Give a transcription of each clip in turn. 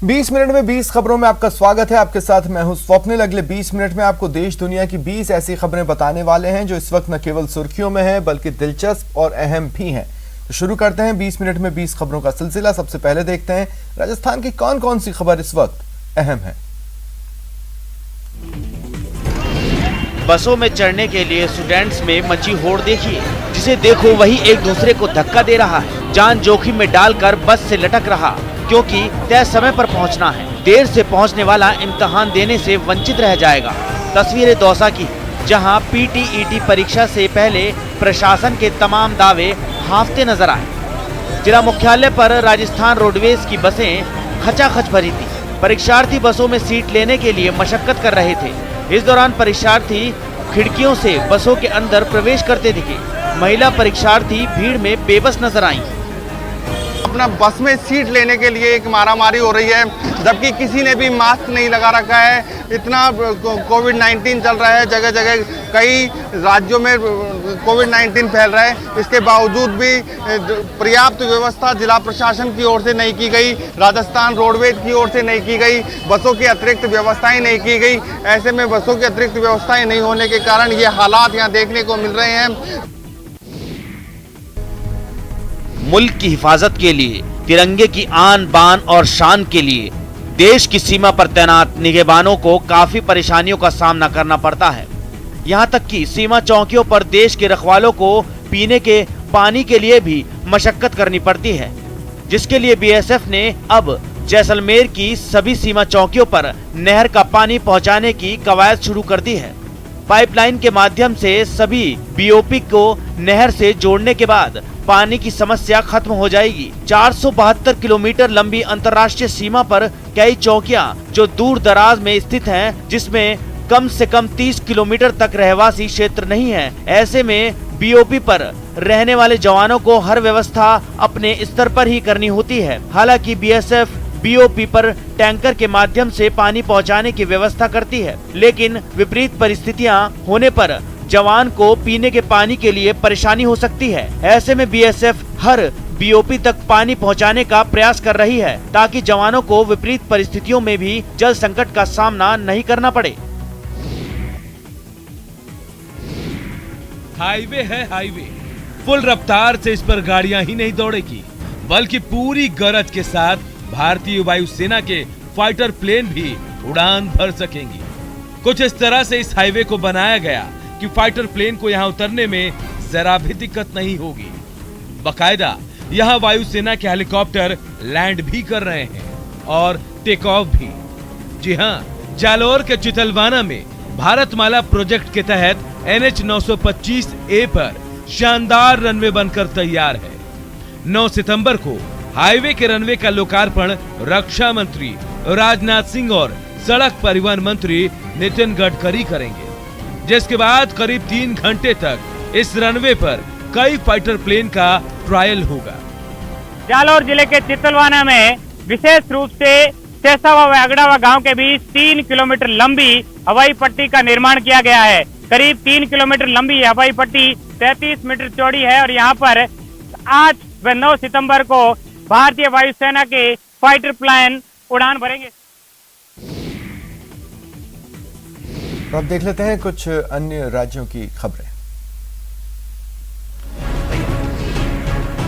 20 minute में 20 खबरों में आपका स्वागत है। आपके साथ मैं हूं स्वप्निल। अगले 20 मिनट में आपको देश दुनिया की 20 ऐसी खबरें बताने वाले हैं जो इस वक्त न केवल सुर्खियों में है बल्कि दिलचस्प और अहम भी हैं। तो शुरू करते हैं 20 मिनट में 20 खबरों का सिलसिला। सबसे पहले देखते हैं राजस्थान की कौन कौन सी खबर इस वक्त अहम है। बसों में चढ़ने के लिए स्टूडेंट्स में मची होड़ देखिए। जिसे देखो वही एक दूसरे को धक्का दे रहा है, जान जोखिम में डालकर बस से लटक रहा, क्योंकि तय समय पर पहुंचना है। देर से पहुंचने वाला इम्तिहान देने से वंचित रह जाएगा। तस्वीरें दौसा की, जहां पीटीईटी परीक्षा से पहले प्रशासन के तमाम दावे हाफते नजर आए। जिला मुख्यालय पर राजस्थान रोडवेज की बसें खचाखच भरी थी। परीक्षार्थी बसों में सीट लेने के लिए मशक्कत कर रहे थे। इस दौरान परीक्षार्थी खिड़कियों से बसों के अंदर प्रवेश करते दिखे। महिला परीक्षार्थी भीड़ में बेबस नजर आईं। अपना बस में सीट लेने के लिए एक मारामारी हो रही है, जबकि किसी ने भी मास्क नहीं लगा रखा है। इतना कोविड-19 चल रहा है, जगह जगह कई राज्यों में कोविड-19 फैल रहा है। इसके बावजूद भी पर्याप्त व्यवस्था जिला प्रशासन की ओर से नहीं की गई, राजस्थान रोडवेज की ओर से नहीं की गई, बसों की अतिरिक्त व्यवस्थाएं नहीं की गई। ऐसे में बसों की अतिरिक्त व्यवस्थाएं नहीं होने के कारण ये हालात यहाँ देखने को मिल रहे हैं। मुल्क की हिफाजत के लिए, तिरंगे की आन बान और शान के लिए देश की सीमा पर तैनात निगहबानों को काफी परेशानियों का सामना करना पड़ता है। यहाँ तक कि सीमा चौकियों पर देश के रखवालों को पीने के पानी के लिए भी मशक्कत करनी पड़ती है, जिसके लिए बीएसएफ ने अब जैसलमेर की सभी सीमा चौकियों पर नहर का पानी पहुँचाने की कवायद शुरू कर दी है। पाइपलाइन के माध्यम से सभी बीओपी को नहर से जोड़ने के बाद पानी की समस्या खत्म हो जाएगी। 472 किलोमीटर लंबी अंतर्राष्ट्रीय सीमा पर कई चौकियां जो दूर दराज में स्थित हैं, जिसमें कम से कम 30 किलोमीटर तक रहवासी क्षेत्र नहीं है। ऐसे में बीओपी पर रहने वाले जवानों को हर व्यवस्था अपने स्तर पर ही करनी होती है। हालांकि बीएसएफ बीओपी पर टैंकर के माध्यम से पानी पहुंचाने की व्यवस्था करती है, लेकिन विपरीत परिस्थितियां होने पर जवान को पीने के पानी के लिए परेशानी हो सकती है। ऐसे में बीएसएफ हर बीओपी तक पानी पहुंचाने का प्रयास कर रही है, ताकि जवानों को विपरीत परिस्थितियों में भी जल संकट का सामना नहीं करना पड़े। हाईवे है हाईवे, फुल रफ्तार से इस पर गाड़ियां ही नहीं दौड़ेगी, बल्कि पूरी गरज के साथ भारतीय वायुसेना के फाइटर प्लेन भी उड़ान भर सकेंगी। कुछ इस तरह से इस हाईवे को बनाया गया कि फाइटर प्लेन को यहाँ उतरने में जरा भी दिक्कत नहीं होगी। बकायदा यहाँ वायुसेना के हेलीकॉप्टर लैंड भी कर रहे हैं और टेक ऑफ भी। जी हाँ, जालौर के चितलवाना में भारतमाला प्रोजेक्ट के तहत NH 925A पर शानदार रनवे बनकर तैयार है। 9 सितंबर को हाईवे के रनवे का लोकार्पण रक्षा मंत्री राजनाथ सिंह और सड़क परिवहन मंत्री नितिन गडकरी करेंगे, जिसके बाद करीब 3 घंटे तक इस रनवे पर कई फाइटर प्लेन का ट्रायल होगा। जालौर जिले के चितलवाना में विशेष रूप से सेसा व वागड़ावा गांव के बीच 3 किलोमीटर लंबी हवाई पट्टी का निर्माण किया गया है। करीब 3 किलोमीटर लंबी हवाई पट्टी 33 मीटर चौड़ी है और यहाँ पर 8 व 9 सितंबर को भारतीय वायुसेना के फाइटर प्लेन उड़ान भरेंगे। अब देख लेते हैं कुछ अन्य राज्यों की खबरें।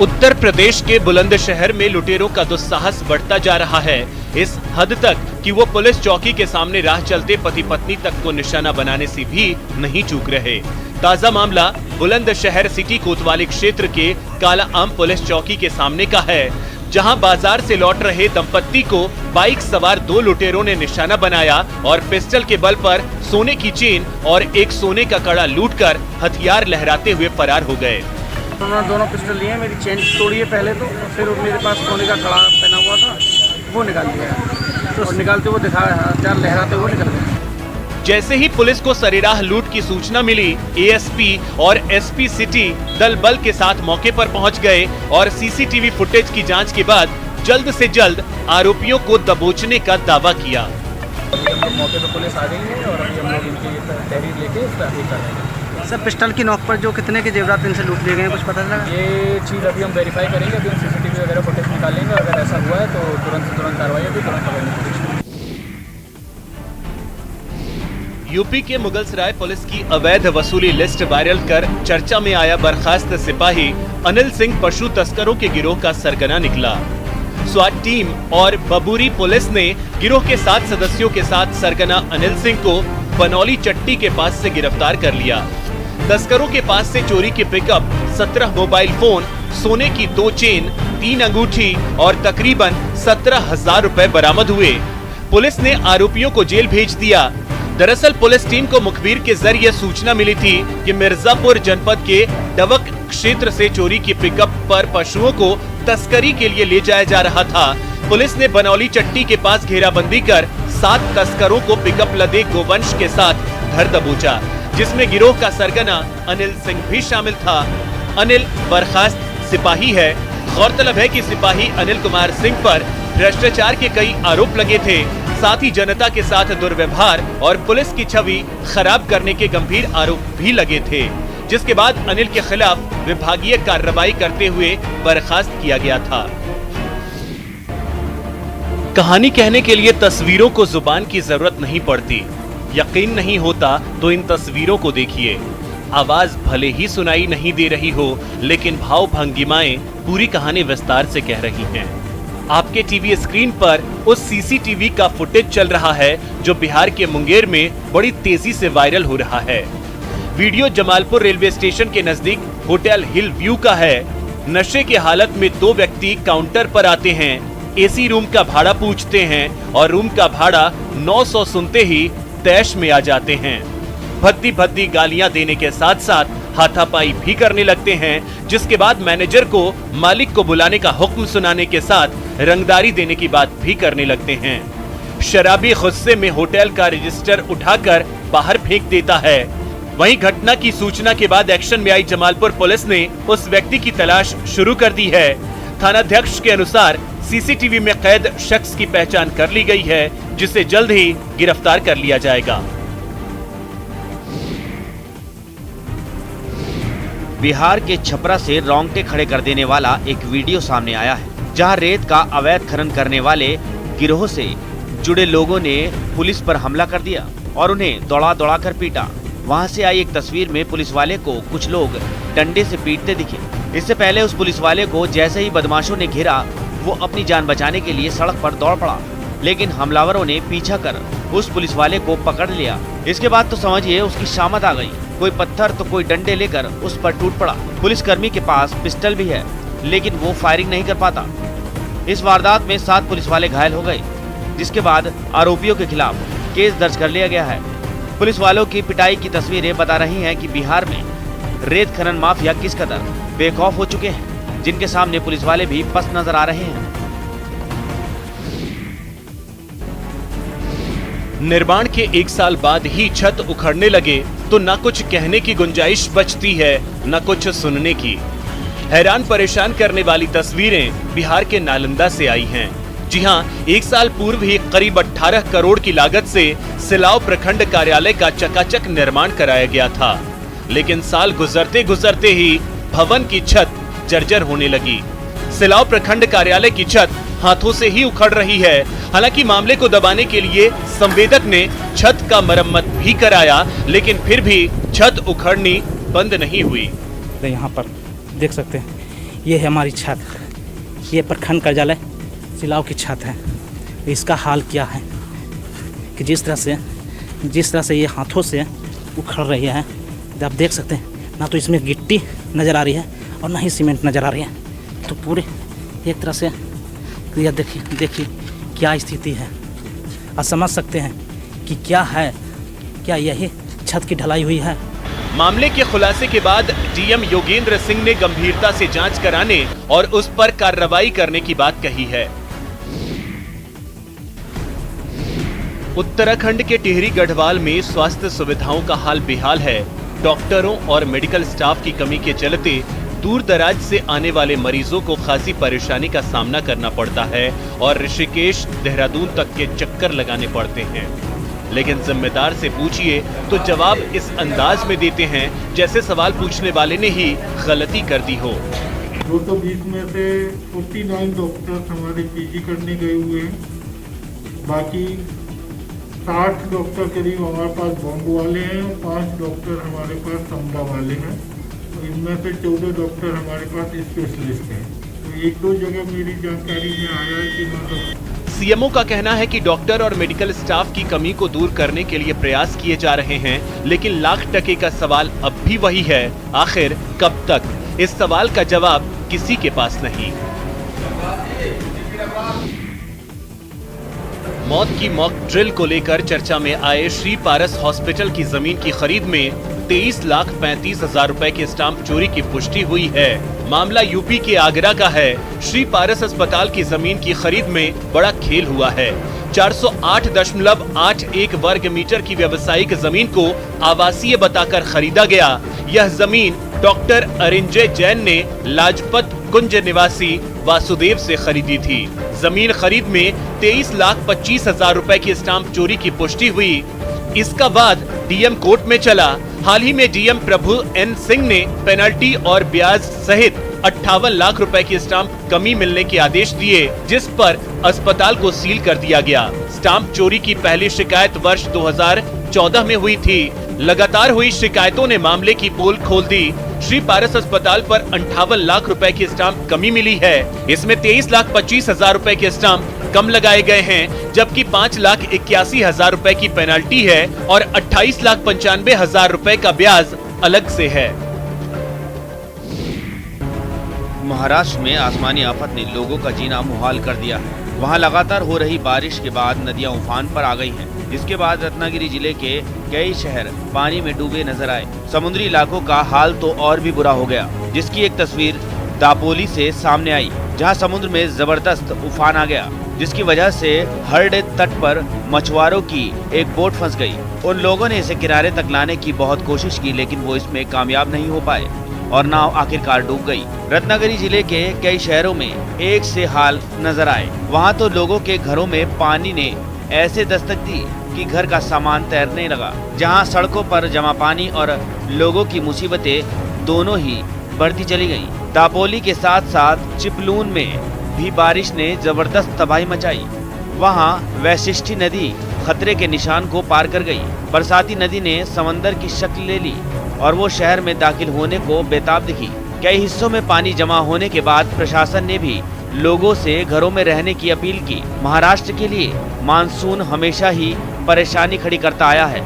उत्तर प्रदेश के बुलंदशहर में लुटेरों का दुस्साहस बढ़ता जा रहा है, इस हद तक कि वो पुलिस चौकी के सामने राह चलते पति पत्नी तक को निशाना बनाने से भी नहीं चूक रहे। ताजा मामला बुलंदशहर सिटी कोतवाली क्षेत्र के काला आम पुलिस चौकी के सामने का है, जहां बाजार से लौट रहे दंपत्ति को बाइक सवार 2 लुटेरों ने निशाना बनाया और पिस्टल के बल पर सोने की चेन और एक सोने का कड़ा लूटकर हथियार लहराते हुए फरार हो गए। उन्होंने दोनों पिस्टल लिए, मेरी चेन तोड़ी है पहले तो, फिर मेरे पास सोने का कड़ा पहना हुआ था वो निकाल दिया, तो निकालते हुए दिखाया, हथियार लहराते हुए निकल गए। जैसे ही पुलिस को सरेराह लूट की सूचना मिली, एएसपी और एसपी सिटी दल बल के साथ मौके पर पहुंच गए और सीसीटीवी फुटेज की जांच के बाद जल्द से जल्द आरोपियों को दबोचने का दावा किया। अभी हम लोग मौके पर पुलिस आ गई है और अभी हम लोग इनकी तहरीर लेके इस पर कर रहे हैं। सर, पिस्टल की नोक पर जो कितने के जेवरात इनसे लूट लिए गए हैं, कुछ पता चला? ये चीज़ अभी हम वेरीफाई करेंगे, अभी हम सीसीटीवी वगैरह फुटेज निकालेंगे। अगर ऐसा हुआ है तो तुरंत से तुरंत कार्रवाई होगी, तुरंत पकड़ने की कोशिश करेंगे। यूपी के मुगलसराय पुलिस की अवैध वसूली लिस्ट वायरल कर चर्चा में आया बर्खास्त सिपाही अनिल सिंह पशु तस्करों के गिरोह का सरगना निकला। स्वाट टीम और बबूरी पुलिस ने गिरोह के 7 सदस्यों के साथ सरगना अनिल सिंह को बनौली चट्टी के पास से गिरफ्तार कर लिया। तस्करों के पास से चोरी की पिकअप, 17 मोबाइल फोन, सोने की 2 चेन, 3 अंगूठी और तकरीबन 17,000 रुपए बरामद हुए। पुलिस ने आरोपियों को जेल भेज दिया। दरअसल पुलिस टीम को मुखबिर के जरिए सूचना मिली थी कि मिर्जापुर जनपद के डवक क्षेत्र से चोरी की पिकअप पर पशुओं को तस्करी के लिए ले जाया जा रहा था। पुलिस ने बनौली चट्टी के पास घेराबंदी कर 7 तस्करों को पिकअप लदे गोवंश के साथ धर दबोचा, जिसमें गिरोह का सरगना अनिल सिंह भी शामिल था। अनिल बर्खास्त सिपाही है। गौरतलब है कि सिपाही अनिल कुमार सिंह पर भ्रष्टाचार के कई आरोप लगे थे, साथ ही जनता के साथ दुर्व्यवहार और पुलिस की छवि खराब करने के गंभीर आरोप भी लगे थे, जिसके बाद अनिल के खिलाफ विभागीय कार्रवाई करते हुए बर्खास्त किया गया था। कहानी कहने के लिए तस्वीरों को जुबान की जरूरत नहीं पड़ती। यकीन नहीं होता तो इन तस्वीरों को देखिए। आवाज भले ही सुनाई नहीं दे रही हो, लेकिन भाव भंगिमाएं पूरी कहानी विस्तार से कह रही हैं। आपके टीवी स्क्रीन पर उस सीसीटीवी का फुटेज चल रहा है जो बिहार के मुंगेर में बड़ी तेजी से वायरल हो रहा है। वीडियो जमालपुर रेलवे स्टेशन के नजदीक होटल हिल व्यू का है। नशे की हालत में 2 व्यक्ति काउंटर पर आते हैं, एसी रूम का भाड़ा पूछते हैं और रूम का भाड़ा 900 सुनते ही तैश में आ जाते हैं। भद्दी भद्दी गालियां देने के साथ साथ हाथापाई भी करने लगते हैं, जिसके बाद मैनेजर को मालिक को बुलाने का हुक्म सुनाने के साथ रंगदारी देने की बात भी करने लगते हैं। शराबी गुस्से में होटल का रजिस्टर उठाकर बाहर फेंक देता है। वहीं घटना की सूचना के बाद एक्शन में आई जमालपुर पुलिस ने उस व्यक्ति की तलाश शुरू कर दी है। थानाध्यक्ष के अनुसार सीसीटीवी में कैद शख्स की पहचान कर ली गई है, जिसे जल्द ही गिरफ्तार कर लिया जाएगा। बिहार के छपरा से रोंगटे खड़े कर देने वाला एक वीडियो सामने आया है, जहां रेत का अवैध खनन करने वाले गिरोह से जुड़े लोगों ने पुलिस पर हमला कर दिया और उन्हें दौड़ा दौड़ा कर पीटा। वहां से आई एक तस्वीर में पुलिस वाले को कुछ लोग डंडे से पीटते दिखे। इससे पहले उस पुलिस वाले को जैसे ही बदमाशों ने घेरा, वो अपनी जान बचाने के लिए सड़क पर दौड़ पड़ा, लेकिन हमलावरों ने पीछा कर उस पुलिस वाले को पकड़ लिया। इसके बाद तो समझिए उसकी शामत आ गई। कोई पत्थर तो कोई डंडे लेकर उस पर टूट पड़ा। पुलिसकर्मी के पास पिस्टल भी है, लेकिन वो फायरिंग नहीं कर पाता। इस वारदात में 7 पुलिस वाले घायल हो गए, जिसके बाद आरोपियों के खिलाफ केस दर्ज कर लिया गया है। पुलिस वालों की पिटाई की तस्वीरें बता रही हैं कि बिहार में रेत खनन माफिया किस कदर बेखौफ हो चुके हैं, जिनके सामने पुलिस वाले भी पस्त नजर आ रहे हैं। निर्माण के 1 साल बाद ही छत उखड़ने लगे तो न कुछ कहने की गुंजाइश बचती है, न कुछ सुनने की। हैरान परेशान करने वाली तस्वीरें बिहार के नालंदा से आई हैं। जी हां, 1 साल पूर्व ही करीब 18 करोड़ की लागत से सिलाव प्रखंड कार्यालय का चकाचक निर्माण कराया गया था, लेकिन साल गुजरते गुजरते ही भवन की छत जर्जर होने लगी। सिलाव प्रखंड कार्यालय की छत हाथों से ही उखड़ रही है। हालांकि मामले को दबाने के लिए संवेदक ने छत का मरम्मत भी कराया, लेकिन फिर भी छत उखड़नी बंद नहीं हुई। यहाँ पर देख सकते हैं, ये है हमारी छत, ये प्रखंड कार्यालय सिलाव की छत है। इसका हाल क्या है कि जिस तरह से ये हाथों से उखड़ रही है, आप देख सकते हैं, ना तो इसमें गिट्टी नज़र आ रही है और ना ही सीमेंट नज़र आ रही है। तो पूरे एक तरह से यह देखिए क्या स्थिति है। आप समझ सकते हैं कि क्या यही छत की ढलाई हुई है। मामले के खुलासे के बाद डीएम योगेंद्र सिंह ने गंभीरता से जांच कराने और उस पर कार्रवाई करने की बात कही है। उत्तराखंड के टिहरी गढ़वाल में स्वास्थ्य सुविधाओं का हाल बेहाल है। डॉक्टरों और मेडिकल स्टाफ की कमी के चलते दूर दराज से आने वाले मरीजों को खासी परेशानी का सामना करना पड़ता है और ऋषिकेश, देहरादून तक के चक्कर लगाने पड़ते हैं। लेकिन जिम्मेदार से पूछिए तो जवाब इस अंदाज में देते हैं जैसे सवाल पूछने वाले ने ही गलती कर दी हो। 220 में से 49 डॉक्टर्स हमारे पीजी करने गए हुए हैं। बाकी 60 डॉक्टर करीब हमारे पास बॉम्बे वाले हैं और 5 डॉक्टर हमारे पास समदा वाले हैं। तो इनमें से 14 डॉक्टर हमारे पास स्पेशलिस्ट हैं। तो 1-2 जगह मेरी जानकारी में आया है कि मतलब सीएमओ का कहना है कि डॉक्टर और मेडिकल स्टाफ की कमी को दूर करने के लिए प्रयास किए जा रहे हैं, लेकिन लाख टके का सवाल अब भी वही है, आखिर कब तक? इस सवाल का जवाब किसी के पास नहीं। मौत की मॉक ड्रिल को लेकर चर्चा में आए श्री पारस हॉस्पिटल की जमीन की खरीद में 23,35,000 रुपए के स्टाम्प चोरी की पुष्टि हुई है। मामला यूपी के आगरा का है। श्री पारस अस्पताल की जमीन की खरीद में बड़ा खेल हुआ है। 408.81 वर्ग मीटर की व्यवसायिक जमीन को आवासीय बताकर खरीदा गया। यह जमीन डॉक्टर अरिंजय जैन ने लाजपत कुंज निवासी वासुदेव से खरीदी थी। जमीन खरीद में 23,25,000 रुपए की स्टाम्प चोरी की पुष्टि हुई। इसका बाद डीएम कोर्ट में चला। हाल ही में डीएम प्रभु एन सिंह ने पेनल्टी और ब्याज सहित 58 लाख रुपए की स्टाम्प कमी मिलने के आदेश दिए, जिस पर अस्पताल को सील कर दिया गया। स्टाम्प चोरी की पहली शिकायत वर्ष 2014 में हुई थी। लगातार हुई शिकायतों ने मामले की पोल खोल दी। श्री पारस अस्पताल पर 58 लाख रुपए की स्टाम्प कमी मिली है। इसमें 23,25,000 रुपए के स्टाम्प कम लगाए गए हैं, जबकि 5,81,000 रुपए की पेनल्टी है और 28,95,000 रुपए का ब्याज अलग से है। महाराष्ट्र में आसमानी आफत ने लोगों का जीना मुहाल कर दिया है। वहां लगातार हो रही बारिश के बाद नदियां उफान पर आ गई हैं। इसके बाद रत्नागिरी जिले के कई शहर पानी में डूबे नजर आए। समुद्री इलाकों का हाल तो और भी बुरा हो गया, जिसकी एक तस्वीर दापोली से सामने आई, जहां समुद्र में जबरदस्त उफान आ गया, जिसकी वजह से हरडे तट पर मछुआरों की एक बोट फंस गई। उन लोगों ने इसे किनारे तक लाने की बहुत कोशिश की, लेकिन वो इसमें कामयाब नहीं हो पाए और नाव आखिरकार डूब गई। रत्नागिरी जिले के कई शहरों में एक से हाल नजर आए। वहां तो लोगों के घरों में पानी ने ऐसे दस्तक दी कि घर का सामान तैरने लगा। जहां सड़कों पर जमा पानी और लोगों की मुसीबतें दोनों ही बढ़ती चली गई। दापोली के साथ साथ चिपलून में भी बारिश ने जबरदस्त तबाही मचाई। वहां वैशिष्टि नदी खतरे के निशान को पार कर गई। बरसाती नदी ने समंदर की शक्ल ले ली और वो शहर में दाखिल होने को बेताब दिखी। कई हिस्सों में पानी जमा होने के बाद प्रशासन ने भी लोगों से घरों में रहने की अपील की। महाराष्ट्र के लिए मानसून हमेशा ही परेशानी खड़ी करता आया है।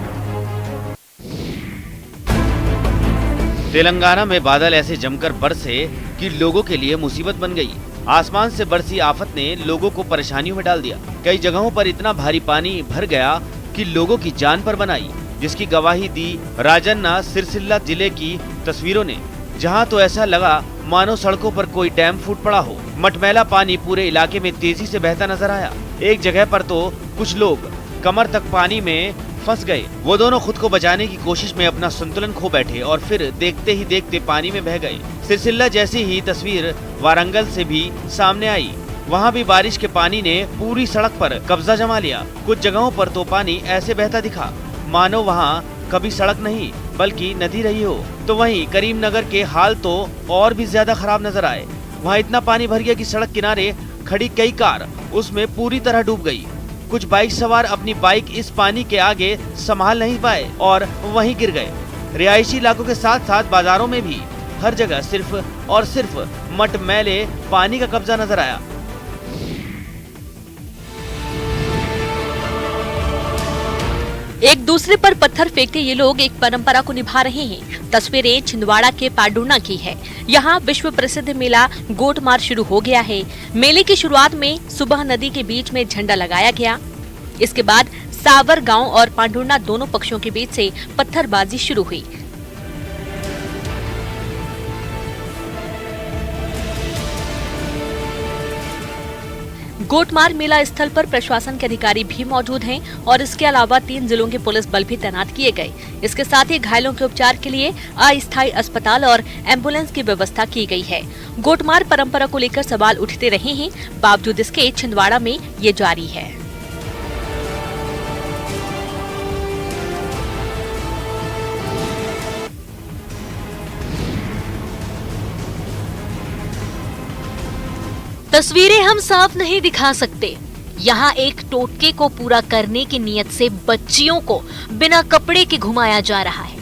तेलंगाना में बादल ऐसे जमकर बरसे कि लोगों के लिए मुसीबत बन गई। आसमान से बरसी आफत ने लोगों को परेशानियों में डाल दिया। कई जगहों पर इतना भारी पानी भर गया कि लोगों की जान पर बनाई, जिसकी गवाही दी राजन्ना सिरसिल्ला जिले की तस्वीरों ने, जहां तो ऐसा लगा मानो सड़कों पर कोई डैम फूट पड़ा हो। मटमैला पानी पूरे इलाके में तेजी से बहता नजर आया। एक जगह पर तो कुछ लोग कमर तक पानी में फंस गए। वो दोनों खुद को बचाने की कोशिश में अपना संतुलन खो बैठे और फिर देखते ही देखते पानी में बह गए। सिरसिल्ला जैसी ही तस्वीर वारंगल से भी सामने आई। वहाँ भी बारिश के पानी ने पूरी सड़क पर कब्जा जमा लिया। कुछ जगहों पर तो पानी ऐसे बहता दिखा मानो वहाँ कभी सड़क नहीं बल्कि नदी रही हो। तो वहीं करीमनगर के हाल तो और भी ज्यादा खराब नजर आए। वहाँ इतना पानी भर गया कि सड़क किनारे खड़ी कई कार उसमें पूरी तरह डूब गई। कुछ बाइक सवार अपनी बाइक इस पानी के आगे संभाल नहीं पाए और वहीं गिर गए। रिहायशी इलाकों के साथ साथ बाजारों में भी हर जगह सिर्फ और सिर्फ मटमैले पानी का कब्जा नजर आया। एक दूसरे पर पत्थर फेंकते ये लोग एक परंपरा को निभा रहे हैं। तस्वीरें छिंदवाड़ा के पांडुर्ना की है। यहाँ विश्व प्रसिद्ध मेला गोटमार शुरू हो गया है। मेले की शुरुआत में सुबह नदी के बीच में झंडा लगाया गया। इसके बाद सावर गांव और पांडुर्ना दोनों पक्षों के बीच से पत्थरबाजी शुरू हुई। गोटमार मेला स्थल पर प्रशासन के अधिकारी भी मौजूद हैं और इसके अलावा 3 जिलों के पुलिस बल भी तैनात किए गए। इसके साथ ही घायलों के उपचार के लिए अस्थायी अस्पताल और एम्बुलेंस की व्यवस्था की गई है। गोटमार परंपरा को लेकर सवाल उठते रहे हैं, बावजूद इसके छिंदवाड़ा में ये जारी है। तस्वीरें हम साफ नहीं दिखा सकते। यहाँ एक टोटके को पूरा करने की नीयत से बच्चियों को बिना कपड़े के घुमाया जा रहा है।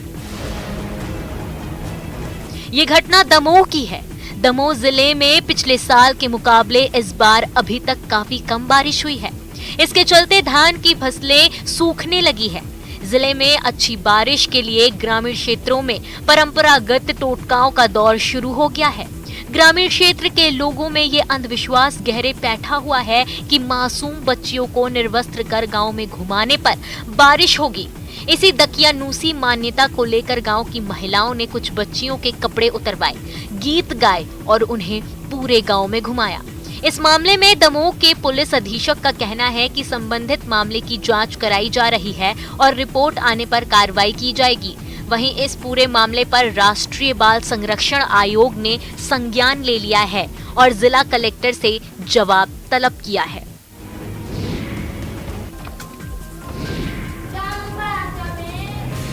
ये घटना दमोह की है। दमोह जिले में पिछले साल के मुकाबले इस बार अभी तक काफी कम बारिश हुई है। इसके चलते धान की फसलें सूखने लगी है। जिले में अच्छी बारिश के लिए ग्रामीण क्षेत्रों में परंपरागत टोटकाओं का दौर शुरू हो गया है। ग्रामीण क्षेत्र के लोगों में ये अंधविश्वास गहरे बैठा हुआ है कि मासूम बच्चियों को निर्वस्त्र कर गांव में घुमाने पर बारिश होगी। इसी दकियानूसी मान्यता को लेकर गांव की महिलाओं ने कुछ बच्चियों के कपड़े उतरवाए, गीत गाए और उन्हें पूरे गांव में घुमाया। इस मामले में दमोह के पुलिस अधीक्षक का कहना है कि संबंधित मामले की जांच कराई जा रही है और रिपोर्ट आने पर कार्रवाई की जाएगी। वहीं इस पूरे मामले पर राष्ट्रीय बाल संरक्षण आयोग ने संज्ञान ले लिया है और जिला कलेक्टर से जवाब तलब किया है।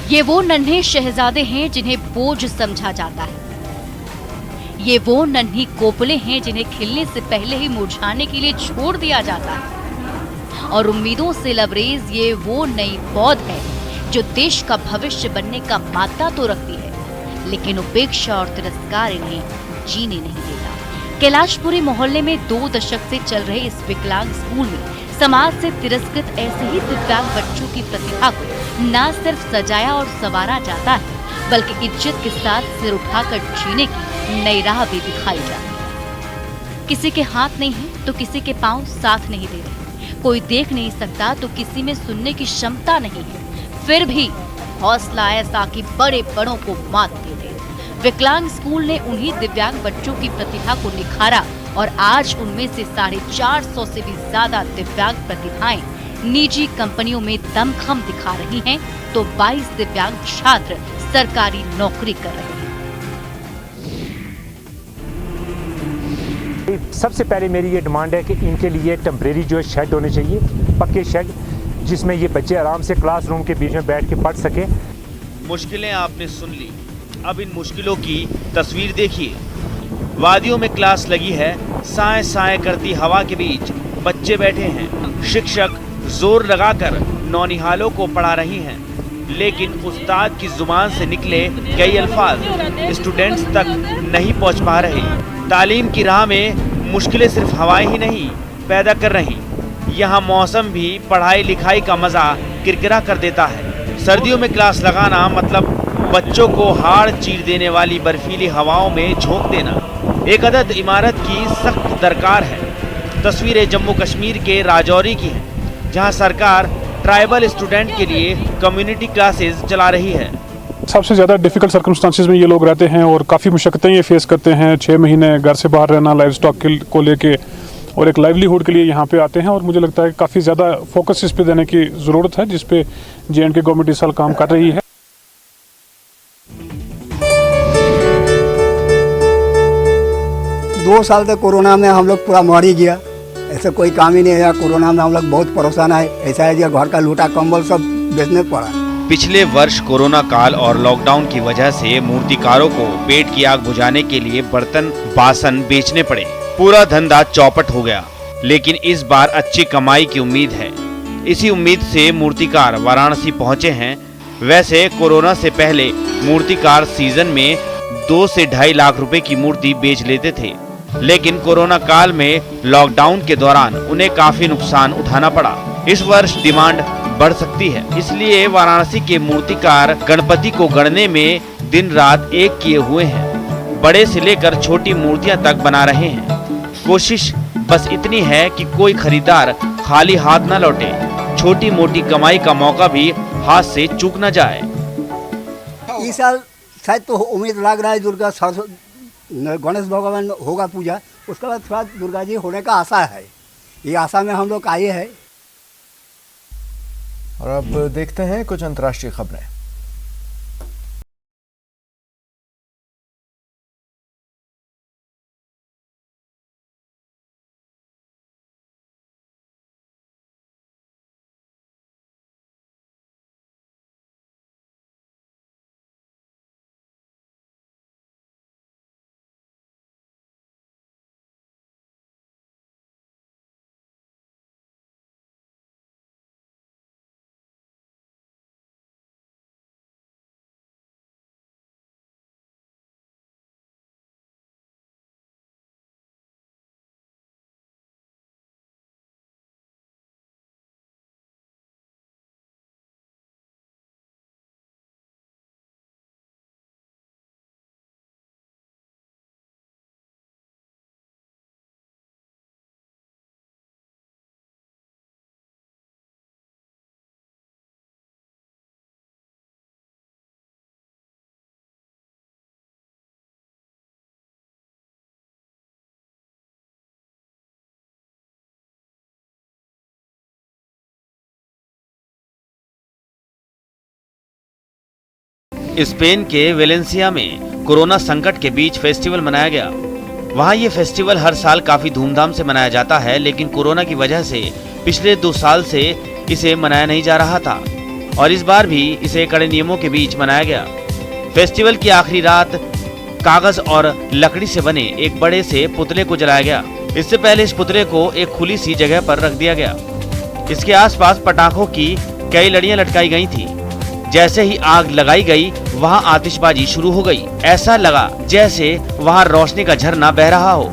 ये वो नन्हे शहजादे हैं जिन्हें बोझ समझा जाता है। ये वो नन्ही कोपले हैं जिन्हें खिलने से पहले ही मुरझाने के लिए छोड़ दिया जाता है। और उम्मीदों से लबरेज ये वो नई पौध है जो देश का भविष्य बनने का मादा तो रखती है, लेकिन उपेक्षा और तिरस्कार इन्हें जीने नहीं देता। कैलाशपुरी मोहल्ले में 2 दशक से चल रहे इस विकलांग स्कूल में समाज से तिरस्कृत ऐसे ही दिव्यांग बच्चों की प्रतिभा को न सिर्फ सजाया और संवारा जाता है, बल्कि इज्जत के साथ सिर उठाकर जीने की नई राह भी दिखाई जाती है। किसी के हाथ नहीं है तो किसी के पांव साथ नहीं दे रहे, कोई देख नहीं सकता तो किसी में सुनने की क्षमता नहीं है, फिर भी हौसला ऐसा कि बड़े बड़ों को मात दे दे। विकलांग स्कूल ने उन्हीं दिव्यांग बच्चों की प्रतिभा को निखारा और आज उनमें से 450 से भी ज्यादा दिव्यांग प्रतिभाएं निजी कंपनियों में दमखम दिखा रही हैं, तो 22 दिव्यांग छात्र सरकारी नौकरी कर रहे हैं। सबसे पहले मेरी ये डिमांड है कि इनके लिए टेम्परेरी जो है शेड होने चाहिए, पक्के शेड, जिसमें ये बच्चे आराम से क्लासरूम के बीच में बैठ के पढ़ सके। मुश्किलें आपने सुन ली, अब इन मुश्किलों की तस्वीर देखिए। वादियों में क्लास लगी है, साए साए करती हवा के बीच बच्चे बैठे हैं। शिक्षक जोर लगाकर नौनिहालों को पढ़ा रही हैं, लेकिन उस्ताद की जुबान से निकले कई अल्फाज स्टूडेंट्स तक नहीं पहुंच पा रहे। तालीम की राह में मुश्किलें सिर्फ हवाएं ही नहीं पैदा कर रही, यहाँ मौसम भी पढ़ाई लिखाई का मजा किरकिरा कर देता है। सर्दियों में क्लास लगाना मतलब बच्चों को हाड़ चीर देने वाली बर्फीली हवाओं में झोंक देना। एक अदद इमारत की सख्त दरकार है। तस्वीरें जम्मू कश्मीर के राजौरी की हैं, जहां सरकार ट्राइबल स्टूडेंट के लिए कम्युनिटी क्लासेस चला रही है। सबसे ज़्यादा डिफ़िकल्ट सर्कमस्टांसिस में ये लोग रहते हैं और काफ़ी मुश्किलें ये फेस करते हैं। 6 महीने घर से बाहर रहना, लाइव स्टॉक को लेके, और एक लाइवलीहुड के लिए यहाँ पे आते हैं। और मुझे लगता है काफ़ी ज़्यादा फोकस इस पे देने की ज़रूरत है, जिस पे JNK गवर्नमेंट इस साल काम कर रही है। दो साल तक कोरोना में हम लोग पूरा मर ही गया, ऐसा कोई काम ही नहीं है। कोरोना में हम लोग बहुत परेशान है, ऐसा है कि घर का लूटा कंबल सब बेचने पड़ा। पिछले वर्ष कोरोना काल और लॉकडाउन की वजह से मूर्तिकारों को पेट की आग बुझाने के लिए बर्तन बासन बेचने पड़े, पूरा धंधा चौपट हो गया। लेकिन इस बार अच्छी कमाई की उम्मीद है। इसी उम्मीद से मूर्तिकार वाराणसी पहुंचे हैं। वैसे कोरोना से पहले मूर्तिकार सीजन में 2 से 2.5 लाख रुपए की मूर्ति बेच लेते थे, लेकिन कोरोना काल में लॉकडाउन के दौरान उन्हें काफी नुकसान उठाना पड़ा। इस वर्ष डिमांड बढ़ सकती है, इसलिए वाराणसी के मूर्तिकार गणपति को गढ़ने में दिन रात एक किए हुए हैं। बड़े से लेकर छोटी मूर्तियां तक बना रहे हैं। कोशिश बस इतनी है कि कोई खरीदार खाली हाथ न लौटे, छोटी मोटी कमाई का मौका भी हाथ से चूक न जाए। इस साल शायद तो उम्मीद लग रहा है दुर्गा गणेश भगवान होगा पूजा, उसके बाद थोड़ा दुर्गा जी होने का आशा है। ये आशा में हम लोग आए हैं। और अब देखते हैं कुछ अंतर्राष्ट्रीय खबरें। स्पेन के वेलेंसिया में कोरोना संकट के बीच फेस्टिवल मनाया गया। वहाँ ये फेस्टिवल हर साल काफी धूमधाम से मनाया जाता है, लेकिन कोरोना की वजह से पिछले 2 साल से इसे मनाया नहीं जा रहा था और इस बार भी इसे कड़े नियमों के बीच मनाया गया। फेस्टिवल की आखिरी रात कागज और लकड़ी से बने एक बड़े से पुतले को जलाया गया। इससे पहले इस पुतले को एक खुली सी जगह पर रख दिया गया। इसके आसपास पटाखों की कई लड़ियां लटकाई गई थी। जैसे ही आग लगाई गई, वहां आतिशबाजी शुरू हो गई। ऐसा लगा जैसे वहां रोशनी का झरना बह रहा हो।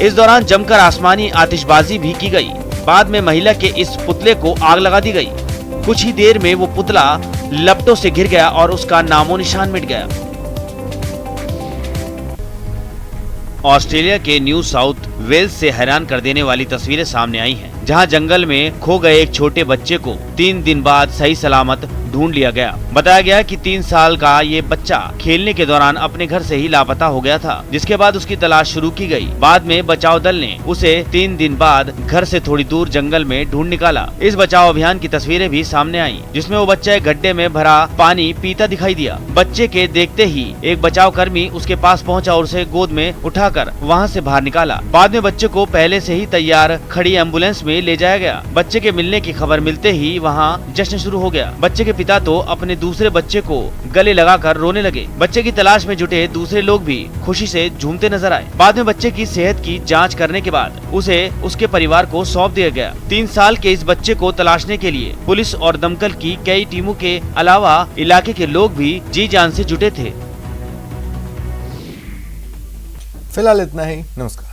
इस दौरान जमकर आसमानी आतिशबाजी भी की गई। बाद में महिला के इस पुतले को आग लगा दी गई। कुछ ही देर में वो पुतला लपटों से घिर गया और उसका नामो निशान मिट गया। ऑस्ट्रेलिया के न्यू साउथ वेल्स से हैरान कर देने वाली तस्वीरें सामने आई हैं, जहां जंगल में खो गए एक छोटे बच्चे को 3 दिन बाद सही सलामत ढूंढ लिया गया। बताया गया कि 3 साल का ये बच्चा खेलने के दौरान अपने घर से ही लापता हो गया था, जिसके बाद उसकी तलाश शुरू की गई। बाद में बचाव दल ने उसे 3 दिन बाद घर से थोड़ी दूर जंगल में ढूंढ निकाला। इस बचाव अभियान की तस्वीरें भी सामने आई, जिसमें वो बच्चा एक गड्ढे में भरा पानी पीता दिखाई दिया। बच्चे के देखते ही एक बचाव कर्मी उसके पास पहुंचा और उसे गोद में उठाकर वहां से बाहर निकाला। बाद में बच्चे को पहले से ही तैयार खड़ी एम्बुलेंस में ले जाया गया। बच्चे के मिलने की खबर मिलते ही वहां जश्न शुरू हो गया। बच्चे के पिता तो अपने दूसरे बच्चे को गले लगाकर रोने लगे। बच्चे की तलाश में जुटे दूसरे लोग भी खुशी से झूमते नजर आए। बाद में बच्चे की सेहत की जांच करने के बाद उसे उसके परिवार को सौंप दिया गया। 3 साल के इस बच्चे को तलाशने के लिए पुलिस और दमकल की कई टीमों के अलावा इलाके के लोग भी जी जान से जुटे थे। फिलहाल इतना ही। नमस्कार।